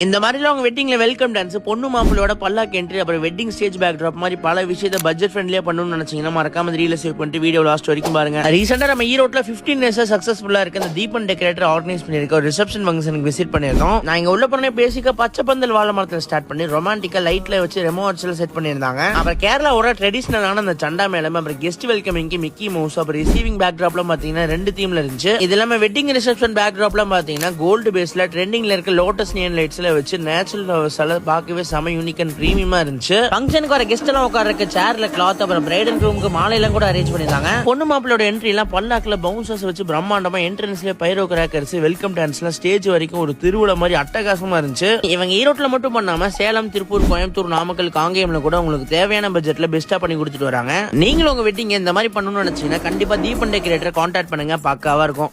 இந்த மாதிரிலாம் உங்க வெட்டிங்ல வெல்கம் டான்ஸ், பொண்ணு மாப்பிள்ளையோட பல்லாக்கு என்ட்ரி, அப்புறம் வெட்டிங் ஸ்டேஜ் பேக் ட்ராப் மாதிரி பல விஷயத்தை பட்ஜெட் ஃப்ரெண்ட்லியா பண்ணணும்னு நினைச்சீங்கன்னா மறக்காம ரீல சேவ் பண்ணிட்டு வீடியோ லாஸ்ட் வரைக்கும் பாருங்க. ரீசெண்டா நம்ம ஈரோட்ல 15 டேஸ் சக்சஸ்ஃபுல்லா இருக்க இந்த தீபன் டெக்கரேட்டர் ஆர்கனைஸ் பண்ணிருக்க ஒரு ரிசப்ஷன் ஃபங்க்ஷனுக்கு விசிட் பண்ணிருந்தோம். நான் இங்க உள்ள போனே பேசிக்கா பச்சை பந்தல் வாழை மரத்துல ஸ்டார்ட் பண்ணி ரொமான்டிக்கா லைட்ல வச்சு ரெமோ ஆர்ட்ஸ்ல செட் பண்ணிருந்தாங்க. அப்புறம் கேரளாவோட ட்ரெடிஷனலான அந்த சண்டா மேளம், அப்புறம் கெஸ்ட் வெல்கமிங்க்கு மிக்கி மவுஸ், அப்புறம் ரிசீவிங் பேக் ட்ராப்ல பாத்தீங்கன்னா 2 தீம்ல இருந்துச்சு. இது இல்லாம வெட்டிங் ரிசப்ஷன் பேக் ட்ராப்ல பாத்தீங்கன்னா கோல்டு பேஸ்ல ட்ரெண்டிங்ல இருக்க லோட்டஸ் நியன் லைட்ஸ்ல வச்சு நேச்சுரல் பார்க்கவே செம யூனிக் அண்ட் பிரீமியமா இருந்துச்சு. ஃபங்க்ஷனுக்கு வர கெஸ்ட் எல்லாம் உட்கார்றதுக்கு சேர்ல கிளாத், அப்புறம் பிரைட் அண்ட் ரூமுக்கு மாலை எல்லாம் கூட அரேஞ்ச் பண்ணிருந்தாங்க. பொண்ணு மாப்பிளோட என்ட்ரி எல்லாம் பல்லாக்குல பவுன்சர்ஸ் வச்சு பிரம்மாண்டமா என்ட்ரன்ஸ்ல பைரோ கிராக்கர்ஸ், வெல்கம் டான்ஸ்லாம் ஸ்டேஜ் வரைக்கும் ஒரு திருவிழா மாதிரி அட்டகாசமா இருந்துச்சு. இவங்க ஈரோட்ல மட்டும் பண்ணாம சேலம், திருப்பூர், கோயம்புத்தூர், நாமக்கல், காங்கேயம்ல கூட உங்களுக்கு தேவையான பட்ஜெட்ல பெஸ்டா பண்ணி கொடுத்துட்டு வராங்க. நீங்களும் உங்க வெட்டிங் இந்த மாதிரி பண்ணணும்னு நினைச்சீங்கன்னா கண்டிப்பா தீபன் டெக்கரேட்டர் கான்டாக்ட் பண்ணுங்க, பக்காவா இருக்கும்.